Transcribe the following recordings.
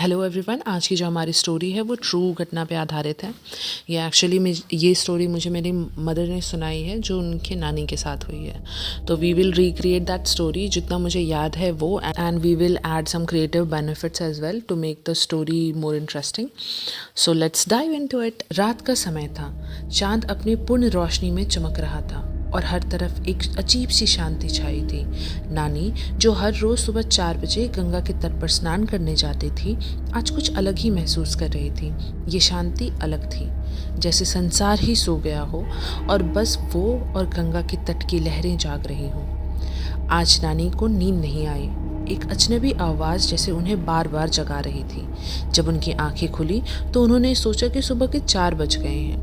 Hello everyone, आज की जो हमारी स्टोरी है वो ट्रू घटना पे आधारित है। ये स्टोरी मुझे मेरी मदर ने सुनाई है जो उनके नानी के साथ हुई है। तो we will recreate that story जितना मुझे याद है वो, and we will add some creative benefits as well to make the story more interesting. So let's dive into it. रात का समय था। चांद अपनी पूर्ण रोशनी में चमक रहा था और हर तरफ एक अजीब सी शांति छाई थी। नानी, जो हर रोज सुबह 4 बजे गंगा के तट पर स्नान करने जाती थी, आज कुछ अलग ही महसूस कर रही थी। ये शांति अलग थी, जैसे संसार ही सो गया हो और बस वो और गंगा के तट की लहरें जाग रही हों। आज नानी को नींद नहीं आई। एक अजनबी आवाज़ जैसे उन्हें बार बार जगा रही थी। जब उनकी आंखें खुली तो उन्होंने सोचा कि सुबह के 4 बज गए हैं।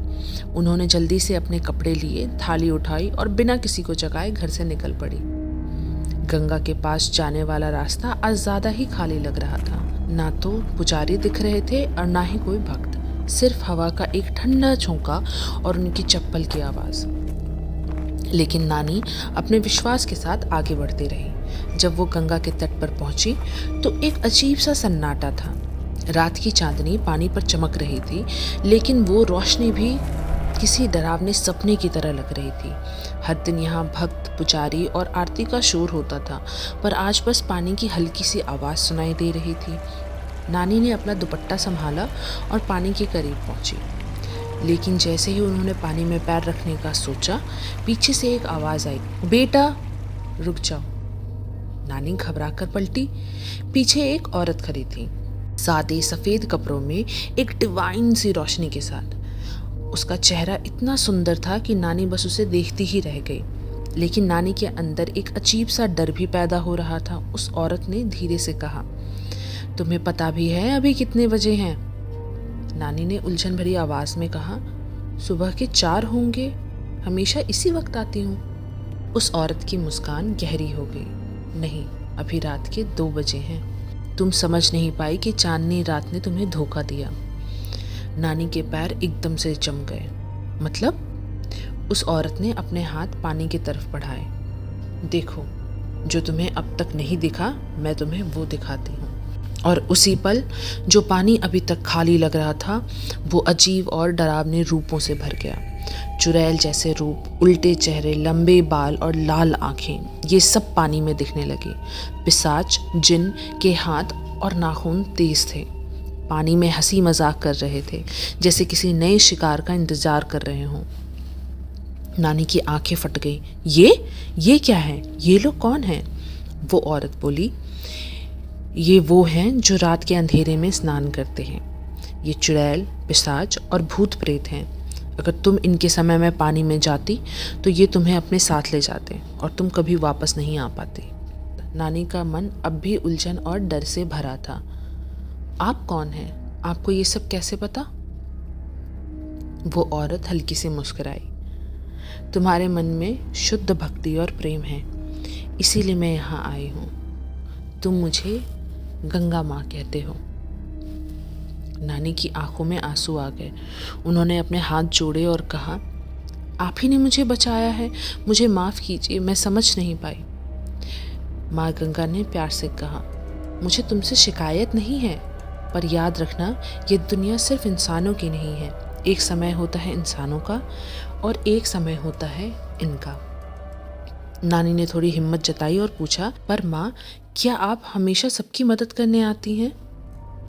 उन्होंने जल्दी से अपने कपड़े लिए, थाली उठाई और बिना किसी को जगाए घर से निकल पड़ी। गंगा के पास जाने वाला रास्ता आज ज़्यादा ही खाली लग रहा था। ना तो पुजारी दिख रहे थे और ना ही कोई भक्त। सिर्फ हवा का एक ठंडा झोंका और उनकी चप्पल की आवाज़। लेकिन नानी अपने विश्वास के साथ आगे बढ़ती रही। जब वो गंगा के तट पर पहुंची तो एक अजीब सा सन्नाटा था। रात की चांदनी पानी पर चमक रही थी, लेकिन वो रोशनी भी किसी डरावने सपने की तरह लग रही थी। हर दिन यहाँ भक्त, पुजारी और आरती का शोर होता था, पर आज बस पानी की हल्की सी आवाज़ सुनाई दे रही थी। नानी ने अपना दुपट्टा संभाला और पानी के करीब पहुंची। लेकिन जैसे ही उन्होंने पानी में पैर रखने का सोचा, पीछे से एक आवाज़ आई, बेटा रुक जाओ। नानी घबरा कर पलटी। पीछे एक औरत खड़ी थी, सादे सफ़ेद कपड़ों में एक डिवाइन सी रोशनी के साथ। उसका चेहरा इतना सुंदर था कि नानी बस उसे देखती ही रह गई। लेकिन नानी के अंदर एक अजीब सा डर भी पैदा हो रहा था। उस औरत ने धीरे से कहा, तुम्हें पता भी है अभी कितने बजे हैं? नानी ने उलझन भरी आवाज़ में कहा, सुबह के 4 होंगे, हमेशा इसी वक्त आती हूँ। उस औरत की मुस्कान गहरी हो गई। नहीं, अभी रात के 2 बजे हैं। तुम समझ नहीं पाई कि चांदनी रात ने तुम्हें धोखा दिया। नानी के पैर एकदम से जम गए। मतलब? उस औरत ने अपने हाथ पानी की तरफ बढ़ाए। देखो, जो तुम्हें अब तक नहीं दिखा, मैं तुम्हें वो दिखाती हूँ। और उसी पल जो पानी अभी तक खाली लग रहा था, वो अजीब और डरावने रूपों से भर गया। चुड़ैल जैसे रूप, उल्टे चेहरे, लंबे बाल और लाल आंखें, ये सब पानी में दिखने लगे। पिशाच, जिन के हाथ और नाखून तेज थे, पानी में हंसी मजाक कर रहे थे, जैसे किसी नए शिकार का इंतजार कर रहे हों। नानी की आंखें फट गई। ये क्या है? ये लोग कौन हैं? वो औरत बोली, ये वो हैं जो रात के अंधेरे में स्नान करते हैं। ये चुड़ैल, पिशाच और भूत प्रेत हैं। अगर तुम इनके समय में पानी में जाती तो ये तुम्हें अपने साथ ले जाते और तुम कभी वापस नहीं आ पाती। नानी का मन अब भी उलझन और डर से भरा था। आप कौन हैं? आपको ये सब कैसे पता? वो औरत हल्की से मुस्कुराई। तुम्हारे मन में शुद्ध भक्ति और प्रेम है, इसीलिए मैं यहाँ आई हूँ। तुम मुझे गंगा माँ कहते हो। नानी की आंखों में आंसू आ गए। उन्होंने अपने हाथ जोड़े और कहा, आप ही ने मुझे बचाया है, मुझे माफ़ कीजिए, मैं समझ नहीं पाई। माँ गंगा ने प्यार से कहा, मुझे तुमसे शिकायत नहीं है, पर याद रखना, ये दुनिया सिर्फ इंसानों की नहीं है। एक समय होता है इंसानों का और एक समय होता है इनका। नानी ने थोड़ी हिम्मत जताई और पूछा, पर माँ, क्या आप हमेशा सबकी मदद करने आती हैं?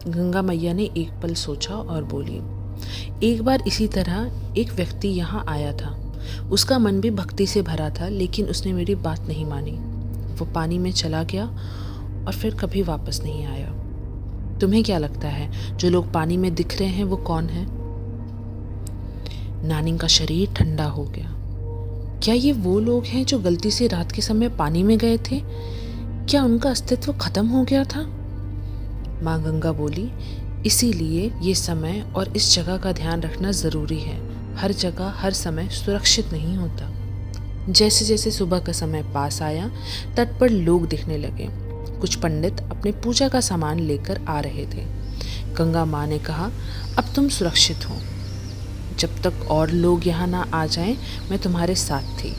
गंगा मैया ने एक पल सोचा और बोली, एक बार इसी तरह एक व्यक्ति यहाँ आया था। उसका मन भी भक्ति से भरा था, लेकिन उसने मेरी बात नहीं मानी। वो पानी में चला गया और फिर कभी वापस नहीं आया। तुम्हें क्या लगता है जो लोग पानी में दिख रहे हैं वो कौन है? नानी का शरीर ठंडा हो गया। क्या ये वो लोग हैं जो गलती से रात के समय पानी में गए थे? क्या उनका अस्तित्व खत्म हो गया था? माँ गंगा बोली, इसीलिए ये समय और इस जगह का ध्यान रखना जरूरी है। हर जगह हर समय सुरक्षित नहीं होता। जैसे जैसे सुबह का समय पास आया, तट पर लोग दिखने लगे। कुछ पंडित अपने पूजा का सामान लेकर आ रहे थे। गंगा माँ ने कहा, अब तुम सुरक्षित हो। जब तक और लोग यहाँ ना आ जाएं, मैं तुम्हारे साथ थी।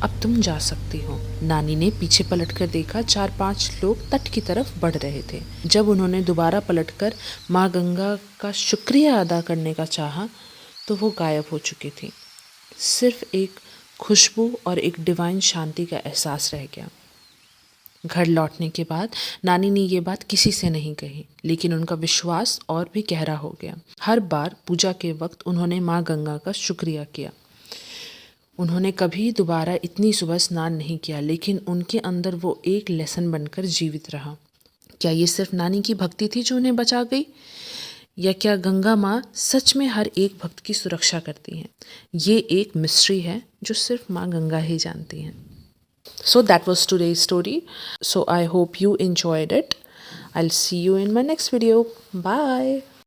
अब तुम जा सकती हो। नानी ने पीछे पलटकर देखा, 4-5 लोग तट की तरफ बढ़ रहे थे। जब उन्होंने दोबारा पलटकर माँ गंगा का शुक्रिया अदा करने का चाहा तो वो गायब हो चुकी थी। सिर्फ एक खुशबू और एक डिवाइन शांति का एहसास रह गया। घर लौटने के बाद नानी ने ये बात किसी से नहीं कही, लेकिन उनका विश्वास और भी गहरा हो गया। हर बार पूजा के वक्त उन्होंने माँ गंगा का शुक्रिया किया। उन्होंने कभी दोबारा इतनी सुबह स्नान नहीं किया, लेकिन उनके अंदर वो एक लेसन बनकर जीवित रहा। क्या ये सिर्फ नानी की भक्ति थी जो उन्हें बचा गई, या क्या गंगा माँ सच में हर एक भक्त की सुरक्षा करती हैं? ये एक मिस्ट्री है जो सिर्फ माँ गंगा ही जानती हैं। So that was today's story. So I hope you enjoyed it. I'll see you in my next video. Bye.